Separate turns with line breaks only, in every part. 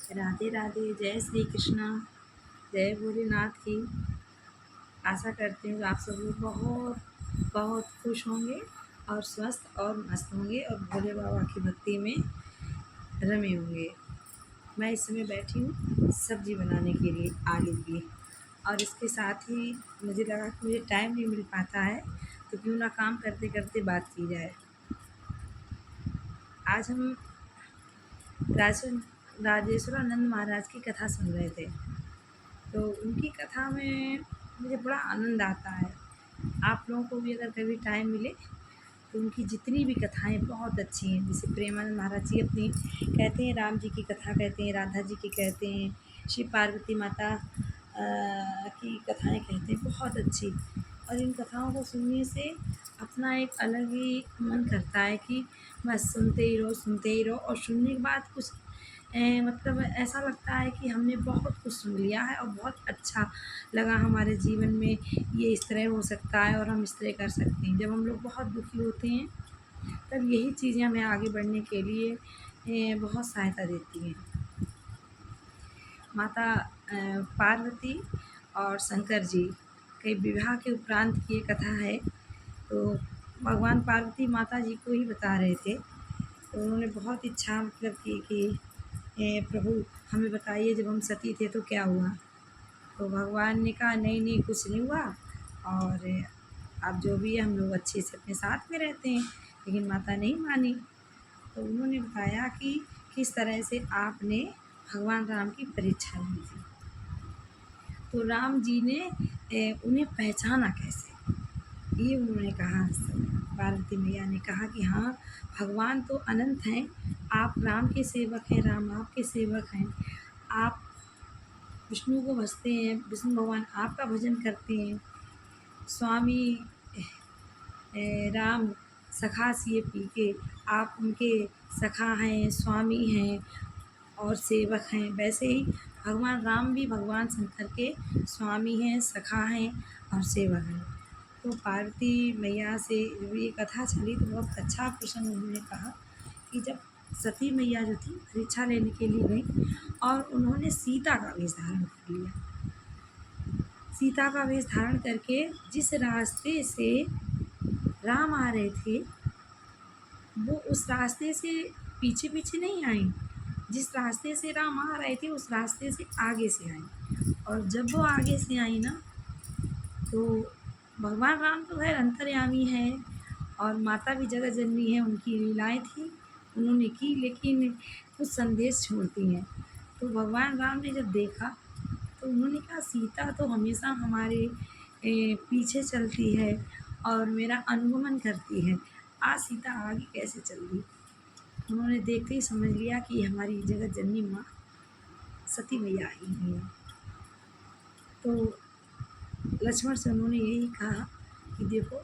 राधे राधे। जय श्री कृष्णा। जय भोलेनाथ की। आशा करती हूँ कि आप सब लोग बहुत बहुत खुश होंगे और स्वस्थ और मस्त होंगे और भोले बाबा की भक्ति में रमे होंगे। मैं इस समय बैठी हूँ सब्जी बनाने के लिए आलू की, और इसके साथ ही मुझे लगा कि मुझे टाइम नहीं मिल पाता है, तो क्यों ना काम करते करते बात की जाए। आज हम राजेश्वरानंद महाराज की कथा सुन रहे थे, तो उनकी कथा में मुझे बड़ा आनंद आता है। आप लोगों को भी अगर कभी टाइम मिले तो उनकी जितनी भी कथाएं बहुत अच्छी हैं। जैसे प्रेमानंद महाराज जी अपनी कहते हैं, राम जी की कथा कहते हैं, राधा जी की कहते हैं, शिव पार्वती माता की कथाएं कहते हैं, बहुत अच्छी। और इन कथाओं को सुनने से अपना एक अलग ही मन करता है कि बस सुनते ही रहो, और सुनने के बाद कुछ मतलब ऐसा लगता है कि हमने बहुत कुछ सुन लिया है और बहुत अच्छा लगा हमारे जीवन में, ये इस तरह हो सकता है और हम इस तरह कर सकते हैं। जब हम लोग बहुत दुखी होते हैं तब यही चीज़ें हमें आगे बढ़ने के लिए बहुत सहायता देती हैं। माता पार्वती और शंकर जी के विवाह के उपरांत की ये कथा है। तो भगवान पार्वती माता जी को ही बता रहे थे, तो उन्होंने बहुत इच्छा मतलब की कि प्रभु हमें बताइए जब हम सती थे तो क्या हुआ। तो भगवान ने कहा नहीं नहीं कुछ नहीं हुआ, और आप जो भी है हम लोग अच्छे से अपने साथ में रहते हैं। लेकिन माता नहीं मानी। तो उन्होंने बताया कि किस तरह से आपने भगवान राम की परीक्षा ली थी। तो राम जी ने उन्हें पहचाना कैसे, ये उन्होंने कहा। पार्वती मैया ने कहा कि हाँ, भगवान तो अनंत हैं, आप राम के सेवक हैं, राम आपके सेवक हैं। आप विष्णु को भजते हैं, विष्णु भगवान आपका भजन करते हैं। स्वामी राम सखा सिए पी के, आप उनके सखा हैं, स्वामी हैं और सेवक हैं। वैसे ही भगवान राम भी भगवान शंकर के स्वामी हैं, सखा हैं और सेवक हैं। तो पार्वती मैया से जब ये कथा चली तो बहुत अच्छा प्रसंग उन्होंने कहा कि जब सती मैया जो थी परीक्षा लेने के लिए गई और उन्होंने सीता का वेश धारण कर लिया। सीता का वेश धारण करके जिस रास्ते से राम आ रहे थे वो उस रास्ते से पीछे पीछे नहीं आई, जिस रास्ते से राम आ रहे थे उस रास्ते से आगे से आई। और जब वो आगे से आई ना, तो भगवान राम तो खैर अंतर्यामी है और माता भी जगत जननी है, उनकी लीलाएं थी उन्होंने की, लेकिन कुछ संदेश छोड़ती हैं। तो भगवान राम ने जब देखा तो उन्होंने कहा सीता तो हमेशा हमारे पीछे चलती है और मेरा अनुगमन करती है, आज सीता आगे कैसे चल रही। उन्होंने देखते ही समझ लिया कि हमारी जगत जननी माँ सती मैया आई हुई है। तो लक्ष्मण से उन्होंने यही कहा कि देखो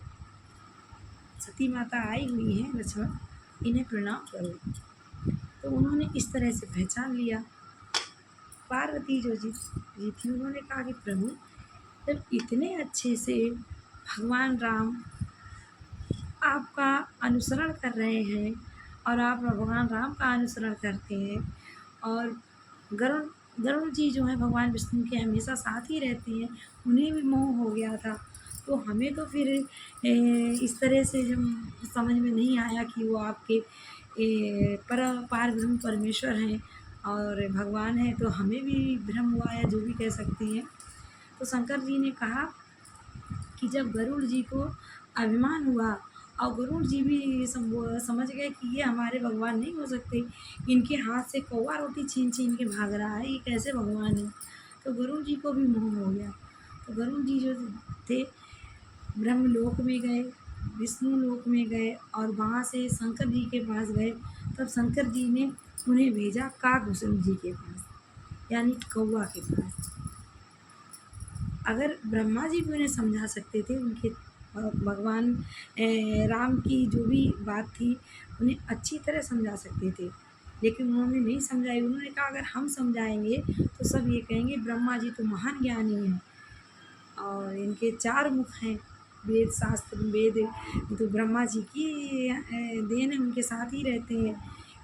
सती माता आई हुई हैं लक्ष्मण, इन्हें प्रणाम करो। तो उन्होंने इस तरह से पहचान लिया। पार्वती जो जी थी उन्होंने कहा कि प्रभु जब इतने अच्छे से भगवान राम आपका अनुसरण कर रहे हैं और आप भगवान राम का अनुसरण करते हैं, और गरुड़ गरुड़ जी जो हैं भगवान विष्णु के हमेशा साथ ही रहते हैं, उन्हें भी मोह हो गया था। तो हमें तो फिर इस तरह से जब समझ में नहीं आया कि वो आपके पार ब्रह्म परमेश्वर हैं और भगवान हैं, तो हमें भी भ्रम हुआ या जो भी कह सकते हैं। तो शंकर जी ने कहा कि जब गरुड़ जी को अभिमान हुआ और गरुड़ जी भी समझ गए कि ये हमारे भगवान नहीं हो सकते, इनके हाथ से कौवा रोटी छीन छीन के भाग रहा है, ये कैसे भगवान है। तो गरुड़ जी को भी मोह हो गया। तो गरुड़ जी जो थे ब्रह्मलोक में गए, विष्णु लोक में गए और वहाँ से शंकर जी के पास गए। तब शंकर जी ने उन्हें भेजा काकभूषण जी के पास, यानी कौवा के पास। अगर ब्रह्मा जी भी उन्हें समझा सकते थे, उनके भगवान राम की जो भी बात थी उन्हें अच्छी तरह समझा सकते थे, लेकिन उन्होंने नहीं समझाई। उन्होंने कहा अगर हम समझाएंगे तो सब ये कहेंगे ब्रह्मा जी तो महान ज्ञानी हैं और इनके 4 मुख हैं, वेद शास्त्र वेद तो ब्रह्मा जी की देन है, उनके साथ ही रहते हैं,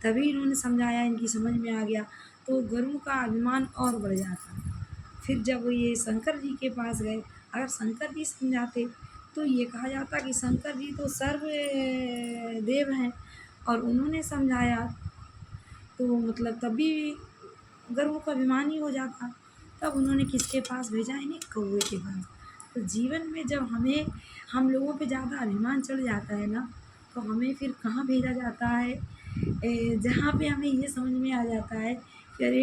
तभी इन्होंने समझाया, इनकी समझ में आ गया। तो गरुड़ का अभिमान और बढ़ जाता। फिर जब वो ये शंकर जी के पास गए, अगर शंकर जी समझाते तो ये कहा जाता कि शंकर जी तो सर्व देव हैं और उन्होंने समझाया, तो मतलब तब भी गरुड़ का अभिमान ही हो जाता। तब उन्होंने किसके पास भेजा, इन्हें कौवे के पास। तो जीवन में जब हमें हम लोगों पे ज़्यादा अभिमान चढ़ जाता है ना, तो हमें फिर कहाँ भेजा जाता है, जहाँ पे हमें ये समझ में आ जाता है कि अरे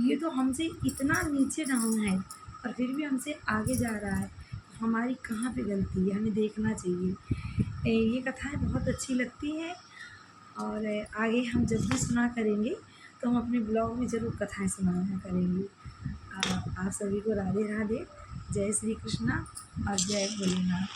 ये तो हमसे इतना नीचे डाउन है और फिर भी हमसे आगे जा रहा है, तो हमारी कहाँ पे गलती है, हमें देखना चाहिए। ये कथाएँ बहुत अच्छी लगती हैं और आगे हम जब भी सुना करेंगे तो हम अपने ब्लॉग में ज़रूर कथाएँ सुनाया करेंगे। आप सभी को राधे राधे, जय श्री कृष्णा और जय भोलेनाथ।